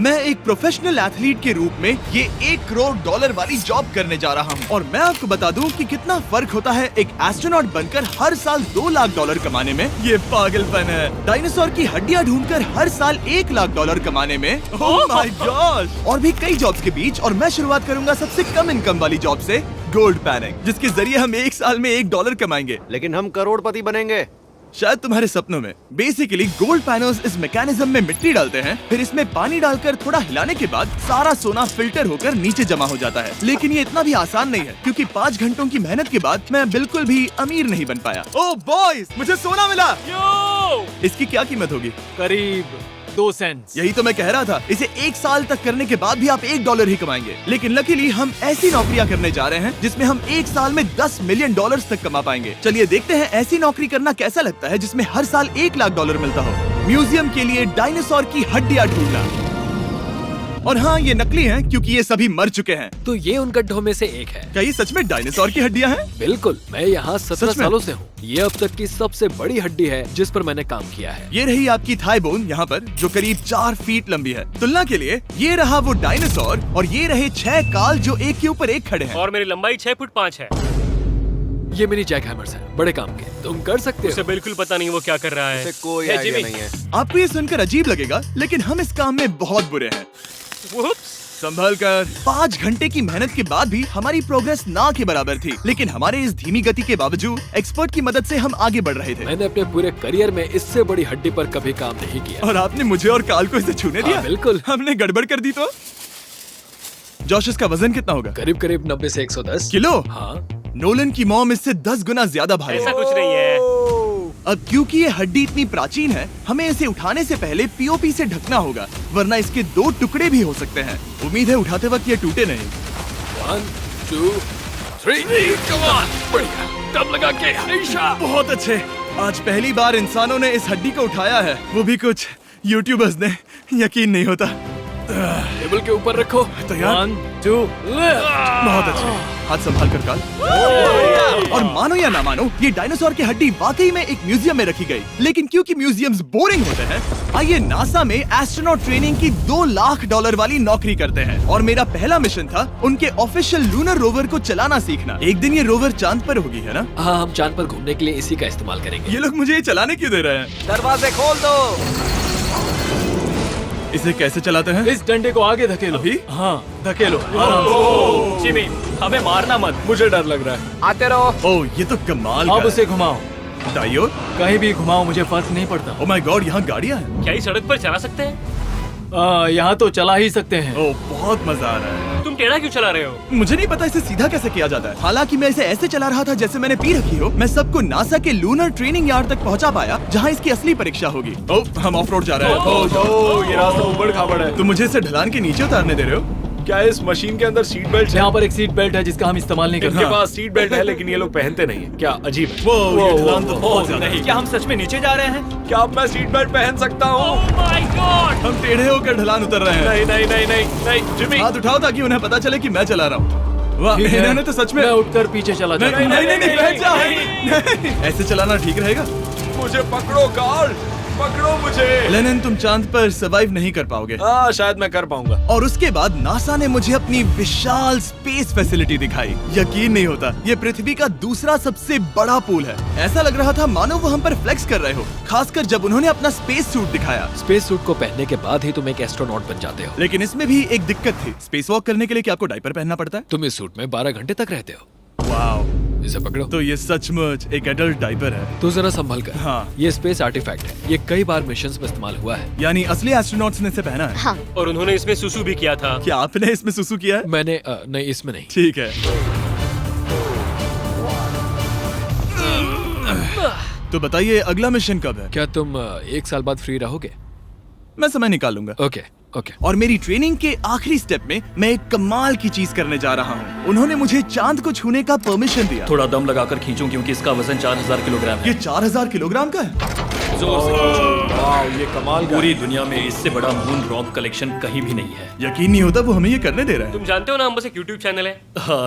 मैं एक professional athlete के रूप में ये $1 करोड़ वाली जॉब करने जा रहा हूँ और मैं आपको बता दूँ कि कितना फर्क होता है एक एस्ट्रोनॉट बनकर हर साल $2 लाख कमाने में। ये पागलपन है। डायनासोर की हड्डियाँ ढूंढकर हर साल $1 लाख कमाने में। Oh my God. और भी कई जॉब्स के बीच, और मैं शुरुआत करूंगा सबसे कम इनकम वाली जॉब से, गोल्ड पैनिंग, जिसके जरिए हम एक साल में $1 कमाएंगे। लेकिन हम करोड़पति बनेंगे शायद तुम्हारे सपनों में। बेसिकली गोल्ड पैनर्स इस मैकेनिज्म में मिट्टी डालते हैं, फिर इसमें पानी डालकर थोड़ा हिलाने के बाद सारा सोना फिल्टर होकर नीचे जमा हो जाता है। लेकिन ये इतना भी आसान नहीं है, क्योंकि 5 घंटों की मेहनत के बाद मैं बिल्कुल भी अमीर नहीं बन पाया। ओह बॉयज, मुझे सोना मिला। इसकी क्या कीमत होगी? करीब 2 सेंट्स। यही तो मैं कह रहा था। इसे 1 साल तक करने के बाद भी आप $1 ही कमाएंगे। लेकिन लकीली हम ऐसी नौकरियां करने जा रहे हैं जिसमें हम 1 साल में $10 मिलियन तक कमा पाएंगे। चलिए देखते हैं ऐसी नौकरी करना कैसा लगता है जिसमें हर साल $1 लाख मिलता हो। म्यूजियम के लिए डायनासोर की हड्डियां ढूंढना। और हाँ, ये नकली हैं क्योंकि ये सभी मर चुके हैं। तो ये उन गड्ढों में से एक है। क्या ये सच में डायनासोर की हड्डियां हैं? बिल्कुल, मैं यहाँ 17 सच में? सालों से हूँ। ये अब तक की सबसे बड़ी हड्डी है जिस पर मैंने काम किया है। ये रही आपकी थाई बोन यहाँ पर, जो करीब 4 फीट लंबी है। तुलना के लिए ये रहा वो डायनासोर और ये रहे 6 काल जो एक के ऊपर एक खड़े हैं। और मेरी लंबाई 6 फुट 5 है। ये मेरी जैक हैमर्स है, बड़े काम के। तुम कर सकते उसे हो। बिल्कुल पता नहीं वो क्या कर रहा है। इसे कोई हे, आइडिया जिमी। नहीं है। आपको ये सुनकर अजीब लगेगा, लेकिन हम इस काम में बहुत बुरे हैं। Whoops! संभल कर। 5 घंटे की मेहनत के बाद भी हमारी प्रोग्रेस ना के बराबर थी, लेकिन हमारे इस धीमी गति के बावजूद एक्सपर्ट की मदद से हम आगे बढ़ रहे थे। मैंने अपने पूरे करियर में इससे बड़ी हड्डी पर कभी काम नहीं किया। और आपने मुझे और काल को इसे छूने दिया? हाँ, बिल्कुल। हमने गड़बड़ कर दी तो? जोश, इसका वजन कितना होगा? करीब करीब 90 से 110 किलो? हाँ। नोलन की मॉम इससे 10 गुना ज्यादा भारी ऐसा है। कुछ नहीं है। अब क्योंकि ये हड्डी इतनी प्राचीन है, हमें इसे उठाने से पहले पीओपी से ढकना होगा, वरना इसके 2 टुकड़े भी हो सकते हैं। उम्मीद है उठाते वक्त ये टूटे नहीं। 1 2 3 कम ऑन। बढ़िया, दम लगा के। ऐशा। बहुत अच्छे। आज पहली बार इंसानों ने इस हड्डी को उठाया है, वो भी कुछ यूट्यूबर्स ने। यकीन नहीं होता। टेबल के ऊपर रखो। तैयार? 1 2 लिफ्ट। बहुत अच्छे। हाथ संभाल कर काल। और मानो या ना मानो, ये डायनासोर की हड्डी वाकई में एक म्यूजियम में रखी गई। लेकिन क्योंकि म्यूजियम्स बोरिंग होते हैं, आइए नासा में एस्ट्रोनॉट ट्रेनिंग की $2 लाख वाली नौकरी करते हैं। और मेरा पहला मिशन था उनके ऑफिशियल लूनर रोवर को चलाना सीखना। एक दिन ये रोवर चांद पर होगी, है ना? हाँ, हम चांद पर घूमने के लिए इसी का इस्तेमाल करेंगे। ये लोग मुझे ये चलाने क्यों दे रहे हैं? दरवाजे खोल दो। इसे कैसे चलाते हैं? इस डंडे को आगे धकेलो। अभी? हाँ, धकेलो। आराम से। जिमी, हमें मारना मत। मुझे डर लग रहा है। आते रहो। ओह, ये तो कमाल का अब है। उसे घुमाओ। दाईं ओर? कहीं भी घुमाओ, मुझे फर्क नहीं पड़ता। ओह माय गॉड, यहाँ गाड़ियाँ हैं। क्या इस सड़क पर चला सकते हैं? यहाँ तो चला ही सकते हैं। ओह, बहुत मजा आ रहा है। तुम टेढ़ा क्यों चला रहे हो? मुझे नहीं पता इसे सीधा कैसे किया जाता है। हालांकि मैं इसे ऐसे चला रहा था जैसे मैंने पी रखी हो। मैं सबको नासा के लूनर ट्रेनिंग यार्ड तक पहुंचा पाया, जहां इसकी असली परीक्षा होगी। ओह, हम ऑफ रोड जा रहे हैं। ये रास्ता ऊबड़ खाबड़ है। तुम मुझे इसे ढलान के नीचे उतारने दे रहे हो? क्या इस मशीन के अंदर सीट बेल्ट है? यहाँ पर एक सीट बेल्ट है जिसका हम इस्तेमाल नहीं करते। इनके पास सीट बेल्ट है लेकिन ये लोग पहनते नहीं है। क्या अजीब है। वो ये ढलान तो बहुत ज्यादा है। क्या हम सच में नीचे जा रहे हैं? क्या अब मैं सीट बेल्ट पहन सकता हूँ? Oh my God! हम टेढ़े होकर ढलान उतर रहे हैं। नहीं नहीं नहीं नहीं नहीं जिमी। हाथ उठाओ ताकि उन्हें पता चले कि मैं चला रहा हूँ। वाह, ठीक है। इन्होंने तो सच में। मैं उठकर पीछे चला नहीं जाता नहीं हूँ। नहीं, बैठ जा। नहीं, ऐसे चलाना ठीक रहेगा? मुझे पकड़ो कार्ल, पकड़ो मुझे। लेनिन, तुम चांद पर सर्वाइव नहीं कर पाओगे। हाँ, शायद मैं कर पाऊंगा। और उसके बाद नासा ने मुझे अपनी विशाल स्पेस फैसिलिटी दिखाई। यकीन नहीं होता, ये पृथ्वी का दूसरा सबसे बड़ा पूल है। ऐसा लग रहा था मानो वो हम पर फ्लेक्स कर रहे हो, खासकर जब उन्होंने अपना स्पेस सूट दिखाया। स्पेस सूट को पहनने के बाद ही तुम एक एस्ट्रोनॉट बन जाते हो। लेकिन इसमें भी एक दिक्कत थी। स्पेस वॉक करने के लिए क्या आपको डायपर पहनना पड़ता है? तुम इस सूट में 12 घंटे तक रहते हो। वाओ, इसे पकड़ो। तो ये सचमुच एक एडल्ट डायपर है। तो जरा संभल कर। हाँ। ये स्पेस आर्टिफैक्ट है। ये कई बार मिशंस में इस्तेमाल हुआ है। यानी असली एस्ट्रोनॉट्स ने इसे पहना है। हाँ। और उन्होंने इसमें सुसु भी किया था। क्या आपने इसमें सुसु किया है? मैंने नहीं, इसमें नहीं। ठीक है। तो बताइए अगला मिशन कब है? क्या तुम 1 साल बाद फ्री रहोगे? मैं समय निकाल लूंगा। Okay okay. और मेरी ट्रेनिंग के आखिरी स्टेप में मैं एक कमाल की चीज करने जा रहा हूँ। उन्होंने मुझे चांद को छूने का परमिशन दिया। थोड़ा दम लगाकर खींचूं क्योंकि इसका वजन 4000 किलोग्राम है। ये 4000 किलोग्राम का है। जोर से खींचो। वाह, ये कमाल का पूरी दुनिया में इससे बड़ा मून रॉक कलेक्शन कहीं भी नहीं है। यकीन नहीं होता वो हमें ये करने दे रहा है। तुम जानते हो ना, हम बस एक यूट्यूब चैनल है। हाँ।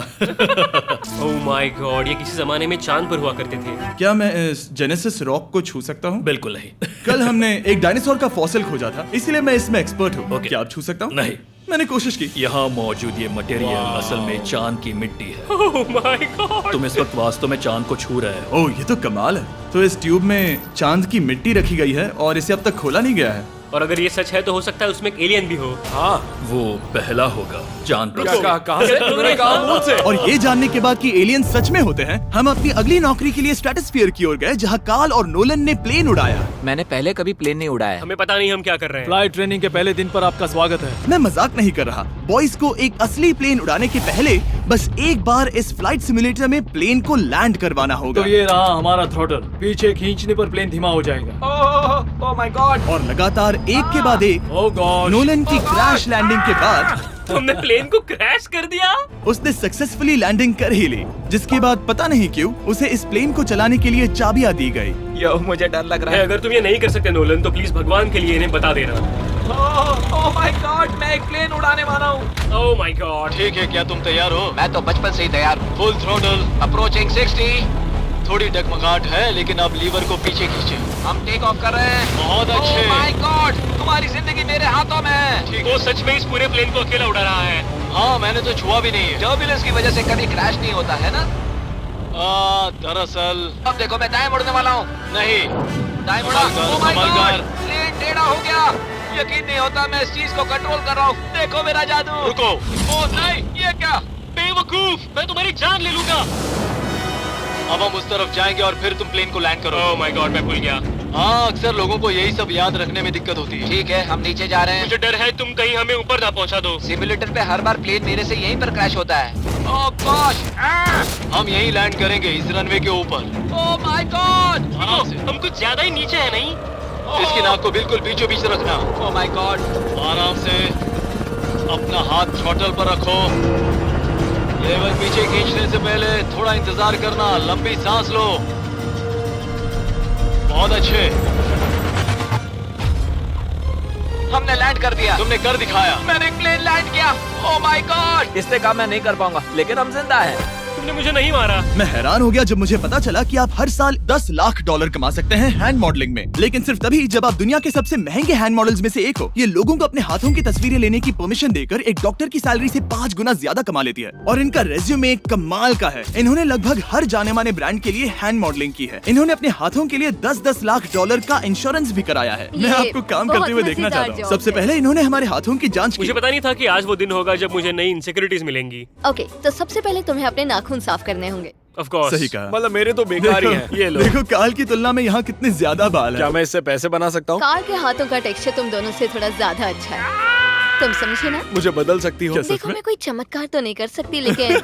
ओह माय गॉड, ये किसी जमाने में चांद पर हुआ करते थे। क्या मैं इस जेनेसिस रॉक को छू सकता हूँ? बिल्कुल नहीं। कल हमने एक डायनासोर का फॉसिल खोजा था, इसीलिए मैं इसमें एक्सपर्ट हूँ। Okay. क्या आप छू सकता हूँ? नहीं। मैंने कोशिश की। यहाँ मौजूद ये मटेरियल असल में चांद की मिट्टी है। Oh my God. तुम इस वक्त वास्तव में चांद को छू रहे हो। ओह, ये तो कमाल है। तो इस ट्यूब में चांद की मिट्टी रखी गई है और इसे अब तक खोला नहीं गया है। और अगर ये सच है तो हो सकता है उसमें एक एलियन भी हो। हाँ, वो पहला होगा चांद पर। क्या कहा? कहाँ से? तुमने कहा मून से। और ये जानने के बाद कि एलियन सच में होते हैं, हम अपनी अगली नौकरी के लिए स्ट्रेटोस्फीयर की ओर गए, जहाँ कार्ल और नोलन ने प्लेन उड़ाया। मैंने पहले कभी प्लेन नहीं उड़ाया। हमें पता नहीं हम क्या कर रहे हैं। फ्लाइट ट्रेनिंग के पहले दिन पर आपका स्वागत है। मैं मजाक नहीं कर रहा। बॉयज को एक असली प्लेन उड़ाने के पहले बस एक बार इस फ्लाइट सिमुलेटर में प्लेन को लैंड करवाना होगा। तो ये रहा हमारा थ्रोटल। पीछे खींचने पर प्लेन धीमा हो जाएगा। Oh my God. और लगातार एक के बाद एक ओह गॉड। नोलन की क्रैश लैंडिंग के बाद तुमने प्लेन को क्रैश कर दिया। उसने सक्सेसफुली लैंडिंग कर ही ली, जिसके बाद पता नहीं क्यों उसे इस प्लेन को चलाने के लिए चाबियां दी गई। यो, मुझे डर लग रहा है। अगर तुम ये नहीं कर सकते नोलन, तो प्लीज भगवान के लिए इन्हें बता देना। ओह माय गॉड, मैं एक प्लेन उड़ाने वाला हूँ। Oh my God. ठीक है, क्या तुम तैयार हो? मैं तो बचपन से ही तैयार हूँ। Full throttle. अप्रोचिंग 60। थोड़ी डगमगाहट है, लेकिन अब लीवर को पीछे खींचे। हम टेक ऑफ कर रहे हैं। बहुत अच्छे। ओह माय गॉड, तुम्हारी जिंदगी मेरे हाथों में है। ठीक वो है। सच में इस पूरे प्लेन को अकेला उड़ा रहा है। हाँ, मैंने तो छुआ भी नहीं है। टर्बुलेंस की वजह से कभी क्रैश नहीं होता है ना। दरअसल अब देखो, मैं दाएं मुड़ने वाला हूँ। नहीं। दाएं मुड़ा। संभल कर, ओह माय संभल गॉड, कर। प्लेन टेढ़ा हो गया। यकीन नहीं होता, मैं इस चीज को कंट्रोल कर रहा हूँ। देखो मेरा जादू। रुको। ओह नहीं, ये क्या? बेवकूफ, मैं तुम्हारी जान ले लूंगा। अब हम उस तरफ जाएंगे और फिर तुम प्लेन को लैंड करो। ओह माय गॉड, मैं भूल गया। हाँ, अक्सर लोगों को यही सब याद रखने में दिक्कत होती है। ठीक है, हम नीचे जा रहे हैं। मुझे डर है तुम कहीं हमें ऊपर ना पहुंचा दो। सिमुलेटर पे हर बार प्लेन मेरे से यहीं पर क्रैश होता है। ओह गॉश। हम यहीं लैंड करेंगे, इस रनवे के ऊपर। Oh my God. आराम से। हम कुछ ज्यादा ही नीचे है नहीं? इसकी नाक को बिल्कुल बीचों बीच रखना। Oh my God. आराम से। अपना हाथ थ्रॉटल पर रखो। लेवल पीछे खींचने से पहले थोड़ा इंतजार करना। लंबी सांस लो। बहुत अच्छे। हमने लैंड कर दिया। तुमने कर दिखाया। मैंने प्लेन लैंड किया। Oh my God. इससे काम मैं नहीं कर पाऊंगा, लेकिन हम जिंदा हैं। तुमने मुझे नहीं मारा। मैं हैरान हो गया जब मुझे पता चला कि आप हर साल 10 लाख डॉलर कमा सकते हैं हैंड मॉडलिंग में, लेकिन सिर्फ तभी जब आप दुनिया के सबसे महंगे हैंड मॉडल्स में से एक हो। ये लोगों को अपने हाथों की तस्वीरें लेने की परमिशन देकर एक डॉक्टर की सैलरी से 5 गुना ज्यादा कमा लेती है। और इनका रेज्यूमे कमाल का है। इन्होंने लगभग हर जाने माने ब्रांड के लिए हैंड मॉडलिंग की है। इन्होंने अपने हाथों के लिए 10-10 लाख डॉलर का इंश्योरेंस भी कराया है। मैं ये आपको काम करते हुए बहुत देखना मजेदार चाहता हूँ। जॉब सबसे है। पहले इन्होंने हमारे हाथों की जांच की। मुझे पता नहीं था कि आज वो दिन होगा जब मुझे नई इनसिक्योरिटीज मिलेंगी। ओके, तो सबसे पहले तुम्हें अपने नाखून साफ करने होंगे। Of course. सही कहा। मतलब मेरे तो बेकार ही हैं। ये लो। देखो काल की तुलना में यहाँ कितने ज्यादा बाल क्या हैं। मैं इससे पैसे बना सकता हूँ? कार के हाथों का टेक्सचर तुम दोनों से थोड़ा ज्यादा अच्छा है। तुम समझे ना? मुझे बदल सकती हो? देखो, मैं कोई चमत्कार तो नहीं कर सकती, लेकिन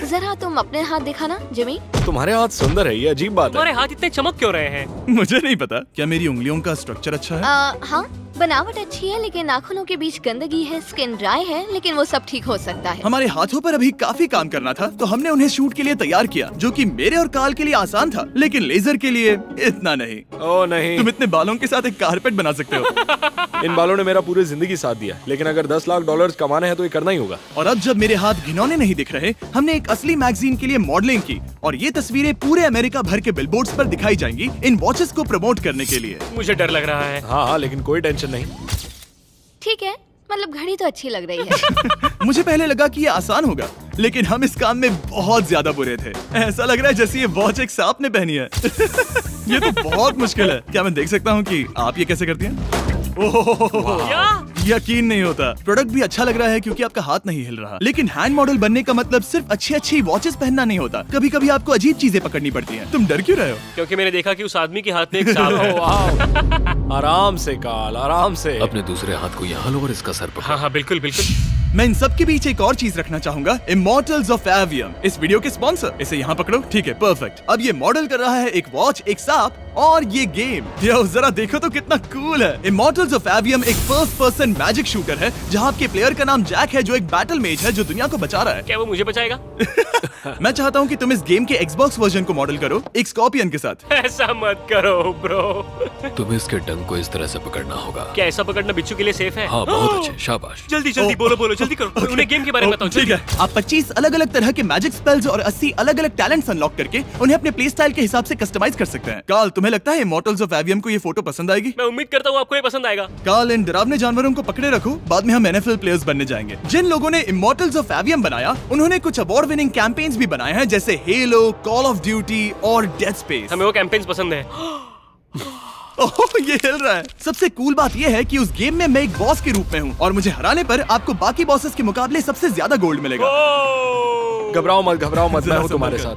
जरा तुम अपने हाथ दिखाना जिमी। तुम्हारे हाथ सुंदर है, ये अजीब बात तुम्हारे है। हाथ इतने चमक क्यों रहे हैं? मुझे नहीं पता। क्या मेरी उंगलियों का स्ट्रक्चर अच्छा है? हाँ, बनावट अच्छी है, लेकिन नाखूनों के बीच गंदगी है, स्किन ड्राई है, लेकिन वो सब ठीक हो सकता है। हमारे हाथों पर अभी काफी काम करना था, तो हमने उन्हें शूट के लिए तैयार किया, जो कि मेरे और काल के लिए आसान था, लेकिन लेजर के लिए इतना नहीं। ओह नहीं। तुम इतने बालों के साथ एक कारपेट बना सकते हो। इन बालों ने मेरा पूरी जिंदगी साथ दिया, लेकिन अगर 10 लाख डॉलर कमाने हैं तो ये करना ही होगा। और अब जब मेरे हाथ घिनौने नहीं दिख रहे, हमने एक असली मैगजीन के लिए मॉडलिंग की, और ये तस्वीरें पूरे अमेरिका भर के बिलबोर्ड्स पर दिखाई जाएंगी इन वॉचेस को प्रमोट करने के लिए। मुझे डर लग रहा है। हाँ, लेकिन कोई टेंशन नहीं। ठीक है, मतलब घड़ी तो अच्छी लग रही है। मुझे पहले लगा कि ये आसान होगा, लेकिन हम इस काम में बहुत ज्यादा बुरे थे। ऐसा लग रहा है जैसे ये वॉच एक सांप ने पहनी है। ये तो बहुत मुश्किल है। क्या मैं देख सकता हूँ कि आप ये कैसे करती हैं? ओह, क्या? यकीन नहीं होता। प्रोडक्ट भी अच्छा लग रहा है क्योंकि आपका हाथ नहीं हिल रहा। लेकिन हैंड मॉडल बनने का मतलब सिर्फ अच्छी वॉचेस पहनना नहीं होता। कभी कभी आपको अजीब चीजें पकड़नी पड़ती हैं। तुम डर क्यों रहे हो? क्योंकि मैंने देखा कि उस आदमी के हाथ में एक सांप है। वाह। आराम से काल, आराम से। अपने दूसरे हाथ को यहाँ लो और इसका सर पकड़ो। हाँ हाँ, बिल्कुल बिल्कुल। मैं इन सब के बीच एक और चीज रखना चाहूंगा, इमॉर्टल्स ऑफ एवियम। इस वीडियो के स्पॉन्सर। इसे यहाँ पकड़ो, ठीक है, परफेक्ट। अब ये मॉडल कर रहा है एक वॉच, एक सांप और ये गेम। यो जरा देखो तो कितना कूल है। इमॉर्टल्स ऑफ एवियम एक फर्स्ट पर्सन मैजिक शूटर है जहाँ आपके प्लेयर का नाम जैक है, जो एक बैटल मेज है जो दुनिया को बचा रहा है। क्या वो मुझे बचाएगा? मैं चाहता हूँ कि तुम इस गेम के Xbox वर्जन को मॉडल करो एक स्कॉर्पियन के साथ। ऐसा मत करो ब्रो। तुम्हें इसके डंक को इस तरह से पकड़ना होगा। क्या ऐसा पकड़ना बिच्छू के लिए सेफ है? हाँ, बहुत अच्छे, शाबाश। जल्दी जल्दी बोलो जल्दी करो। उन्हें गेम के बारे में बताओ। ठीक है, आप 25 अलग अलग तरह के मैजिक स्पेल्स और 80 अलग अलग टैलेंट्स अनलॉक करके उन्हें अपने प्ले स्टाइल के हिसाब से कस्टमाइज कर सकते हैं। कार्ल, तुम्हें लगता है इमॉर्टल्स ऑफ एवियम को ये फोटो पसंद आएगी? मैं उम्मीद करता हूँ आपको ये पसंद आएगा। कार्ल, इन डरावने जानवरों को पकड़े रखो, बाद में हम NFL प्लेयर्स बनने जाएंगे। जिन लोगों ने इमॉर्टल्स ऑफ एवियम बनाया उन्होंने कुछ अवार्ड विनिंग कैंपेन्स भी बनाए हैं, जैसे हेलो, कॉल ऑफ ड्यूटी और डेड स्पेस। हमें वो कैंपेन्स पसंद है। ओह, ये हिल रहा है। सबसे कूल बात ये है कि उस गेम में मैं एक बॉस के रूप में हूँ और मुझे हराने पर आपको बाकी बॉसेस के मुकाबले सबसे ज्यादा गोल्ड मिलेगा। घबराओ मत, मैं हूँ तुम्हारे साथ।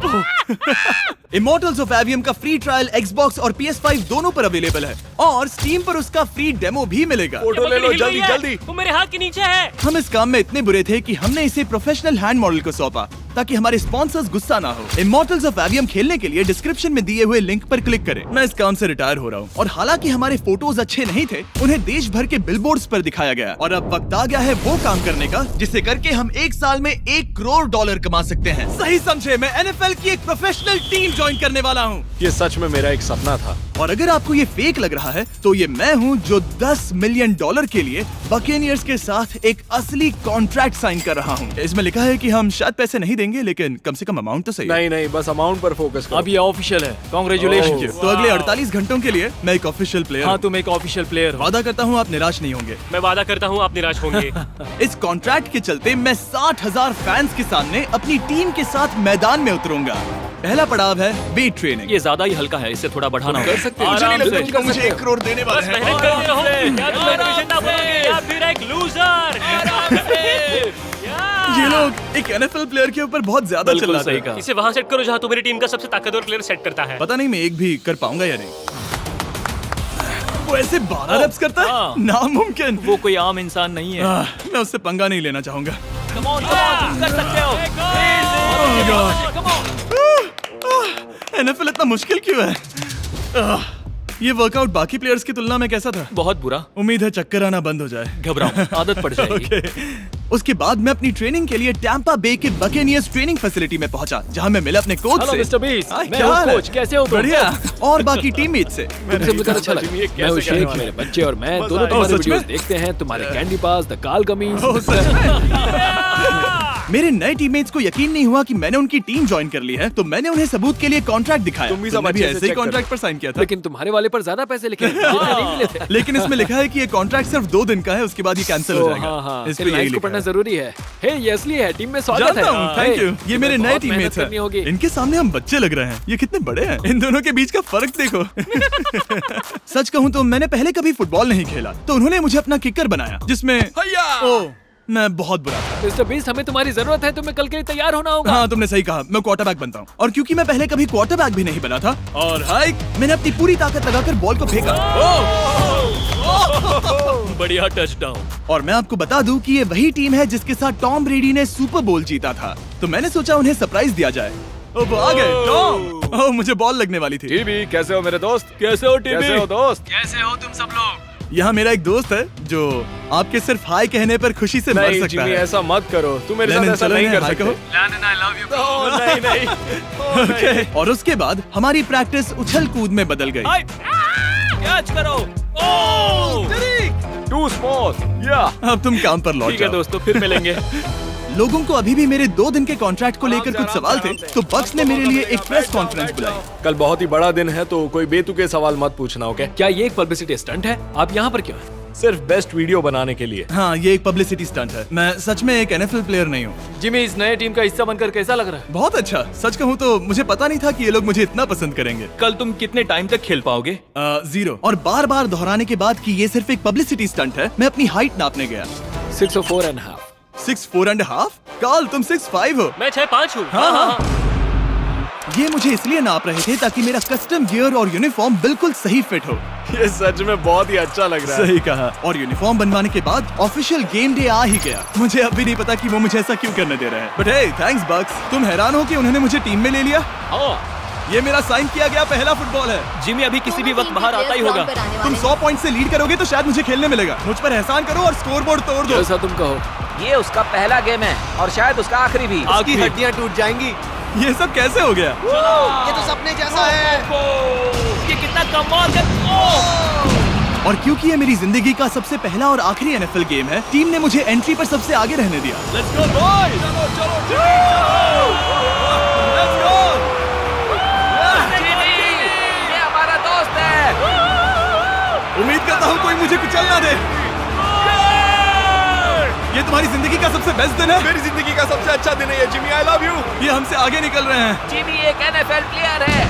इमॉर्टल्स ऑफ एवियम का फ्री ट्रायल Xbox और PS5 दोनों पर अवेलेबल है और Steam पर उसका फ्री डेमो भी मिलेगा। फोटो ले लो जल्दी जल्दी। वो मेरे हाथ के नीचे है। हम इस काम में इतने बुरे थे कि हमने इसे प्रोफेशनल हैंड मॉडल को सौंपा ताकि हमारे स्पॉन्सर्स गुस्सा ना हो। इमॉर्टल्स ऑफ एवियम खेलने के लिए डिस्क्रिप्शन में दिए हुए लिंक पर क्लिक करें। मैं इस काम से रिटायर हो रहा हूँ और हालांकि हमारे फोटोज अच्छे नहीं थे, उन्हें देश भर के बिलबोर्ड्स पर दिखाया गया और अब वक्त आ गया है वो काम करने का जिसे करके हम एक साल में $1 करोड़ कमा सकते हैं। सही समझे, मैं NFL की एक प्रोफेशनल टीम ज्वाइन करने वाला हूँ। ये सच में मेरा एक सपना था। और अगर आपको ये फेक लग रहा है तो ये मैं हूँ जो $10 मिलियन के लिए बकेनियर्स के साथ एक असली कॉन्ट्रैक्ट साइन कर रहा हूँ। इसमें लिखा है कि हम शायद पैसे नहीं देंगे, लेकिन कम से कम अमाउंट तो सही है। नहीं, बस अमाउंट पर फोकस करो। अब ये ऑफिशियल है। कांग्रेचुलेशन। तो अगले 48 घंटों के लिए मैं एक ऑफिशियल प्लेयर हाँ, हूँ। तुम एक ऑफिशियल प्लेयर हो। वादा करता हूँ आप निराश नहीं होंगे। मैं वादा करता हूँ आप निराश होंगे। इस कॉन्ट्रैक्ट के चलते मैं 60,000 फैंस के सामने अपनी टीम के साथ मैदान में उतरूंगा। पहला पड़ाव है वेट ट्रेनिंग। ये ज्यादा ही हल्का है, इससे थोड़ा बढ़ाना कर सकते हैं। मुझे नहीं लगता कि कर मुझे सकते हैं। $1 करोड़ देने वाले बस हैं। मेहनत करते रहो। क्या तुम मोटिवेशन ना बनोगे या फिर एक लूजर? ये लोग एक NFL प्लेयर के ऊपर बहुत ज्यादा बिल्कुल चिल्लाते सही हैं। कहा। इसे वहाँ सेट करो जहाँ तुम्हारी टीम का सबसे ताकतवर प्लेयर सेट करता है। पता नहीं मैं एक भी कर पाऊंगा या नहीं। वो ऐसे 12 reps करता है, नामुमकिन। वो कोई आम इंसान नहीं है। मैं उससे पंगा नहीं लेना चाहूंगा। तुम कर सकते हो। NFL इतना मुश्किल क्यों है? ये वर्कआउट बाकी प्लेयर्स की तुलना में कैसा था? बहुत बुरा। उम्मीद है चक्कर आना बंद हो जाए। घबराओ, आदत पड़ जाएगी। ओके। उसके बाद मैं अपनी ट्रेनिंग के लिए टैंपा बे के बकेनियर्स ट्रेनिंग फैसिलिटी में पहुंचा, जहां मैं मिला अपने कोच हेलो से। मिस्टर बीस्ट, हाँ, मैं क्या हूँ हाल है? कोच, कैसे हो तुम? बढ़िया। और बाकी टीममेट से। तुमसे मिलकर अच्छा लगा। मैं हूँ शेख, मेरे बच्चे और मैं दोनों तुम्हारे सच में? वीडियोस देखते हैं। तुम्हारे कैंडी पास, द काल कमीज। ओह, सच में? मेरे नए टीममेट्स को यकीन नहीं हुआ कि मैंने उनकी टीम ज्वाइन कर ली है, तो मैंने उन्हें सबूत के लिए कॉन्ट्रैक्ट दिखाया। तुम भी सब तुमने भी अच्छे से ऐसे ही check कॉन्ट्रैक्ट करो। पर साइन किया था। लेकिन तुम्हारे वाले पर ज्यादा पैसे लिखे नहीं मिले थे। लेकिन इसमें लिखा है कि ये कॉन्ट्रैक्ट सिर्फ 2 दिन का है, उसके बाद ये कैंसिल हो जाएगा। हाँ, इस पे इन यही लाइन्स को लिखा पढ़ना है। जरूरी है। हे, ये असली है, टीम में स्वागत है। जानता हूँ, थैंक यू। ये मेरे नए बहुत मेहनत टीममेट्स करनी होगी। हैं। इनके सामने हम बच्चे लग रहे हैं। ये कितने बड़े हैं। इन दोनों के बीच का फर्क देखो। सच कहूँ तो मैंने पहले कभी फुटबॉल नहीं खेला, तो उन्होंने मुझे अपना किकर बनाया, जिसमें ओह, मैं बहुत बुरा था। मिस्टर बीस्ट, हमें तुम्हारी जरूरत है। तुम्हें कल के लिए तैयार होना होगा। हाँ, तुमने सही कहा। मैं क्वार्टरबैक बनता हूँ और क्योंकि मैं पहले कभी क्वार्टरबैक भी नहीं बना था और हाइक, मैंने अपनी पूरी ताकत लगाकर बॉल को फेंका। बढ़िया टचडाउन। और मैं आपको बता दूं कि ये वही टीम है जिसके साथ टॉम ब्रेडी ने सुपर बोल जीता था, तो मैंने सोचा उन्हें सरप्राइज दिया जाए। ओ, वो आ गए टॉम। ओह, मुझे बॉल लगने वाली थी। टीबी, कैसे हो मेरे दोस्त? कैसे हो टीबी? कैसे हो दोस्त? कैसे हो तुम सब लोग? यहाँ मेरा एक दोस्त है जो आपके सिर्फ हाय कहने पर खुशी से मर नहीं सकता जिमी, है। ऐसा मत करो। तुम मेरे साथ लेनिन, ऐसा चलो नहीं इन्हें कर हाय सकते। कहो। Lennon, I love you, bro. ओह, नहीं। ओके। और उसके बाद हमारी प्रैक्टिस उछल कूद में बदल गई। कैच करो। ओह! Too small. या अब तुम काम पर लौट ठीक है जाओ। दोस्तों, फिर मिलेंगे। लोगों को अभी भी मेरे 2 दिन के कॉन्ट्रैक्ट को लेकर कुछ सवाल थे, तो बक्स ने मेरे लिए एक प्रेस कॉन्फ्रेंस बुलाई। कल बहुत ही बड़ा दिन है, तो कोई बेतुके सवाल मत पूछना, ओके? क्या ये एक पब्लिसिटी स्टंट है? आप यहाँ पर क्यों हैं? सिर्फ बेस्ट वीडियो बनाने के लिए। हाँ, ये एक पब्लिसिटी स्टंट है। मैं सच में एक NFL प्लेयर नहीं हूँ। जिमी, इस नए टीम का हिस्सा बनकर कैसा लग रहा है? बहुत अच्छा। सच कहूँ तो मुझे पता नहीं था कि ये लोग मुझे इतना पसंद करेंगे। कल तुम कितने टाइम तक खेल पाओगे? 0। और बार बार दोहराने के बाद कि ये सिर्फ एक पब्लिसिटी स्टंट है, मैं अपनी हाइट नापने गया। 6'4.5". 6'4.5"? कार्ल, तुम 6'5" हो। मैं 6'5" हूँ। हाँ, हाँ। ये मुझे इसलिए नाप रहे थे ताकि मेरा कस्टम गियर और यूनिफॉर्म बिल्कुल सही फिट हो। ये सच में बहुत ही अच्छा लग रहा है। सही कहा। और यूनिफॉर्म बनवाने के बाद ऑफिशियल गेम डे आ ही गया। मुझे अब भी नहीं पता कि वो मुझे ऐसा क्यों करने दे रहे हैं। बट हे, थैंक्स बक्स। तुम हैरान हो कि उन्होंने मुझे टीम में ले लिया? ये मेरा साइन किया गया पहला फुटबॉल है। जिमी अभी किसी भी वक्त बाहर आता ही होगा। तुम 100 पॉइंट से लीड करोगे तो शायद मुझे खेलने मिलेगा। मुझ पर एहसान करो और स्कोर बोर्ड तोड़ दो। जैसा तुम कहो। ये उसका पहला गेम है और शायद उसका आखिरी भी। उसकी हड्डियां टूट जाएंगी। ये सब कैसे हो गया? ये तो सपने जैसा है। ये कितना कमाल है। और क्योंकि ये मेरी जिंदगी का सबसे पहला और आखिरी NFL गेम है, टीम ने मुझे एंट्री पर सबसे आगे रहने दिया। Let's go boys. ये हमारा दोस्त है। उम्मीद करता हूँ कोई मुझे कुचल ना दे। ये तुम्हारी जिंदगी का सबसे बेस्ट दिन है। मेरी जिंदगी का सबसे अच्छा दिन है ये, जिमी। I love you. ये हमसे आगे निकल रहे हैं। जिमी एक NFL प्लेयर है।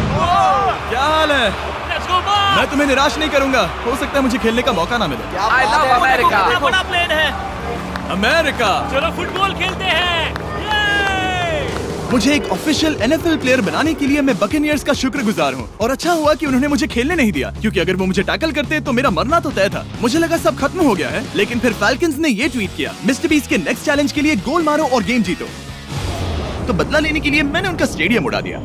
क्या हाल है? Let's go boys. मैं तुम्हें निराश नहीं करूंगा। हो सकता है मुझे खेलने का मौका ना मिले। I love America. कितना बड़ा प्लेन है। अमेरिका। चलो फुटबॉल खेलते हैं। मुझे एक ऑफिशियल NFL प्लेयर बनाने के लिए मैं बकेनियर्स का शुक्रगुजार हूँ। और अच्छा हुआ कि उन्होंने मुझे खेलने नहीं दिया, क्योंकि अगर वो मुझे टैकल करते तो मेरा मरना तो तय था। मुझे लगा सब खत्म हो गया है, लेकिन फिर फैल्कन्स ने ये ट्वीट किया, मिस्टर बीस्ट के नेक्स्ट चैलेंज के लिए गोल मारो और गेम जीतो। तो बदला लेने के लिए मैंने उनका स्टेडियम उड़ा दिया।